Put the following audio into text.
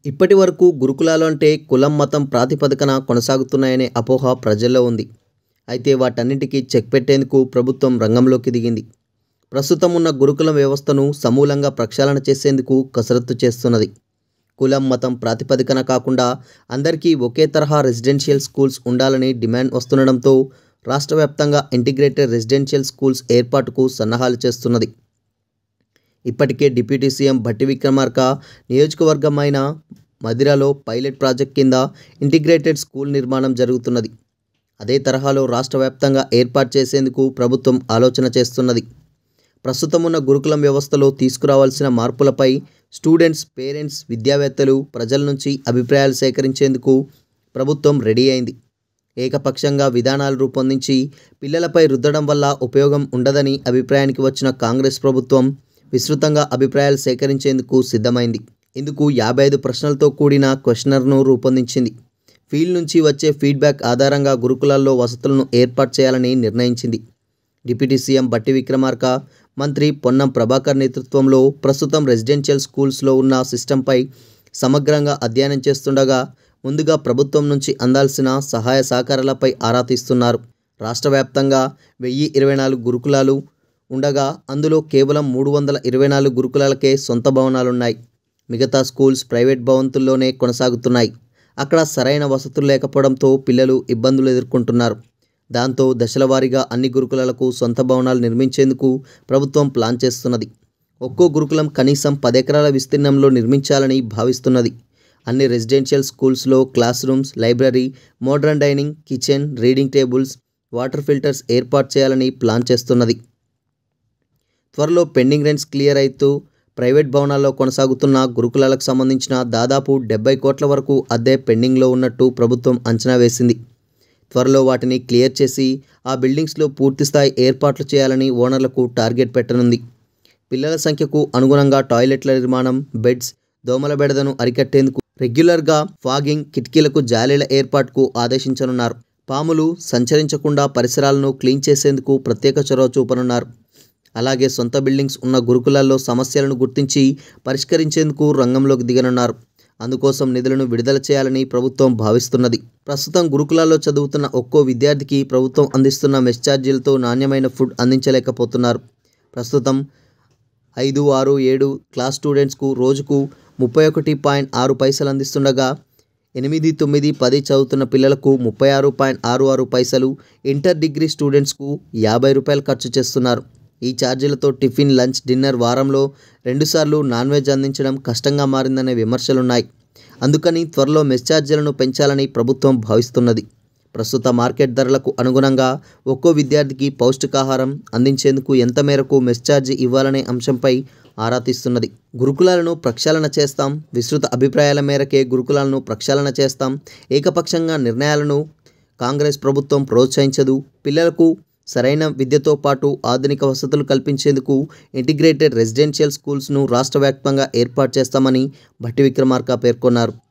ఇప్పటి వరకు గురుకులాలు అంటే కులం మతం ప్రాతిపదికన కొనసాగుతున్నాయనే అపోహ ప్రజల్లో ఉంది. అయితే వాటన్నింటికీ చెక్ పెట్టేందుకు ప్రభుత్వం రంగంలోకి దిగింది. ప్రస్తుతం ఉన్న గురుకుల వ్యవస్థను సమూలంగా ప్రక్షాళన చేసేందుకు కసరత్తు చేస్తున్నది. కులం మతం ప్రాతిపదికన కాకుండా అందరికీ ఒకే తరహా రెసిడెన్షియల్ స్కూల్స్ ఉండాలని డిమాండ్ వస్తుండడంతో రాష్ట్ర వ్యాప్తంగా ఇంటిగ్రేటెడ్ రెసిడెన్షియల్ స్కూల్స్ ఏర్పాటుకు సన్నాహాలు చేస్తున్నది. ఇప్పటికే డిప్యూటీ సీఎం భట్టి విక్రమార్క నియోజకవర్గమైన మదిరలో పైలట్ ప్రాజెక్ట్ కింద ఇంటిగ్రేటెడ్ స్కూల్ నిర్మాణం జరుగుతున్నది. అదే తరహాలో రాష్ట్ర వ్యాప్తంగా ఏర్పాటు చేసేందుకు ప్రభుత్వం ఆలోచన చేస్తున్నది. ప్రస్తుతం ఉన్న గురుకులం వ్యవస్థలో తీసుకురావాల్సిన మార్పులపై స్టూడెంట్స్, పేరెంట్స్, విద్యావేత్తలు, ప్రజల నుంచి అభిప్రాయాలు సేకరించేందుకు ప్రభుత్వం రెడీ అయింది. ఏకపక్షంగా విధానాలు రూపొందించి పిల్లలపై రుద్దడం వల్ల ఉపయోగం ఉండదని అభిప్రాయానికి వచ్చిన కాంగ్రెస్ ప్రభుత్వం విస్తృతంగా అభిప్రాయాలు సేకరించేందుకు సిద్ధమైంది. ఇందుకు 55 ప్రశ్నలతో కూడిన క్వశ్చనర్ను రూపొందించింది. ఫీల్డ్ నుంచి వచ్చే ఫీడ్బ్యాక్ ఆధారంగా గురుకులాల్లో వసతులను ఏర్పాటు చేయాలని నిర్ణయించింది. డిప్యూటీ సీఎం భట్టి విక్రమార్క, మంత్రి పొన్నం ప్రభాకర్ నేతృత్వంలో ప్రస్తుతం రెసిడెన్షియల్ స్కూల్స్లో ఉన్న సిస్టంపై సమగ్రంగా అధ్యయనం చేస్తుండగా ముందుగా ప్రభుత్వం నుంచి అందాల్సిన సహాయ సహకారాలపై ఆరా తీస్తున్నారు. రాష్ట్ర వ్యాప్తంగా 1024 గురుకులాలు ఉండగా అందులో కేవలం 324 గురుకులాలకే సొంత భవనాలున్నాయి. మిగతా స్కూల్స్ ప్రైవేట్ భవంతుల్లోనే కొనసాగుతున్నాయి. అక్కడ సరైన వసతులు లేకపోవడంతో పిల్లలు ఇబ్బందులు ఎదుర్కొంటున్నారు. దాంతో దశలవారీగా అన్ని గురుకులాలకు సొంత భవనాలు నిర్మించేందుకు ప్రభుత్వం ప్లాన్ చేస్తున్నది. ఒక్కో గురుకులం కనీసం 10 ఎకరాల విస్తీర్ణంలో నిర్మించాలని భావిస్తున్నది. అన్ని రెసిడెన్షియల్ స్కూల్స్లో class rooms, library, modern dining, kitchen, reading tables, water filters ఏర్పాటు చేయాలని ప్లాన్ చేస్తున్నది. త్వరలో పెండింగ్ రెంట్స్ క్లియర్ అవుతూ ప్రైవేట్ భవనాల్లో కొనసాగుతున్న గురుకులాలకు సంబంధించిన దాదాపు 70 కోట్ల వరకు అద్దె పెండింగ్లో ఉన్నట్టు ప్రభుత్వం అంచనా వేసింది. త్వరలో వాటిని క్లియర్ చేసి ఆ బిల్డింగ్స్లో పూర్తిస్థాయి ఏర్పాట్లు చేయాలని ఓనర్లకు టార్గెట్ పెట్టనుంది. పిల్లల సంఖ్యకు అనుగుణంగా టాయిలెట్ల నిర్మాణం, బెడ్స్, దోమల బెడదను అరికట్టేందుకు రెగ్యులర్గా ఫాగింగ్, కిటికీలకు జాలీల ఏర్పాటుకు ఆదేశించనున్నారు. పాములు సంచరించకుండా పరిసరాలను క్లీన్ చేసేందుకు ప్రత్యేక చొరవ చూపనున్నారు. అలాగే సొంత బిల్డింగ్స్ ఉన్న గురుకులాల్లో సమస్యలను గుర్తించి పరిష్కరించేందుకు రంగంలోకి దిగనున్నారు. అందుకోసం నిధులను విడుదల చేయాలని ప్రభుత్వం భావిస్తున్నది. ప్రస్తుతం గురుకులాల్లో చదువుతున్న ఒక్కో విద్యార్థికి ప్రభుత్వం అందిస్తున్న మెస్ ఛార్జీలతో నాణ్యమైన ఫుడ్ అందించలేకపోతున్నారు. ప్రస్తుతం 5, 6, 7 క్లాస్ స్టూడెంట్స్కు రోజుకు 31.6 పైసలు అందిస్తుండగా 8, 9, 10 చదువుతున్న పిల్లలకు 36.66 పైసలు, ఇంటర్ డిగ్రీ స్టూడెంట్స్కు 50 రూపాయలు ఖర్చు చేస్తున్నారు. ఈ ఛార్జీలతో టిఫిన్, లంచ్, డిన్నర్, వారంలో 2 సార్లు నాన్ వెజ్ అందించడం కష్టంగా మారిందనే విమర్శలున్నాయి. అందుకని త్వరలో మెస్ ఛార్జీలను పెంచాలని ప్రభుత్వం భావిస్తున్నది. ప్రస్తుత మార్కెట్ ధరలకు అనుగుణంగా ఒక్కో విద్యార్థికి పౌష్టికాహారం అందించేందుకు ఎంత మేరకు మెస్ ఛార్జీ ఇవ్వాలనే అంశంపై ఆరా తీస్తున్నది. గురుకులాలను ప్రక్షాళన చేస్తాం, విస్తృత అభిప్రాయాల మేరకే గురుకులాలను ప్రక్షాళన చేస్తాం, ఏకపక్షంగా నిర్ణయాలను కాంగ్రెస్ ప్రభుత్వం ప్రోత్సహించదు, పిల్లలకు సరైన విద్యతో పాటు ఆధునిక వసతులు కల్పించేందుకు ఇంటిగ్రేటెడ్ రెసిడెన్షియల్ స్కూల్స్ను రాష్ట్ర వ్యాప్తంగా ఏర్పాటు చేస్తామని భట్టి విక్రమార్క పేర్కొన్నారు.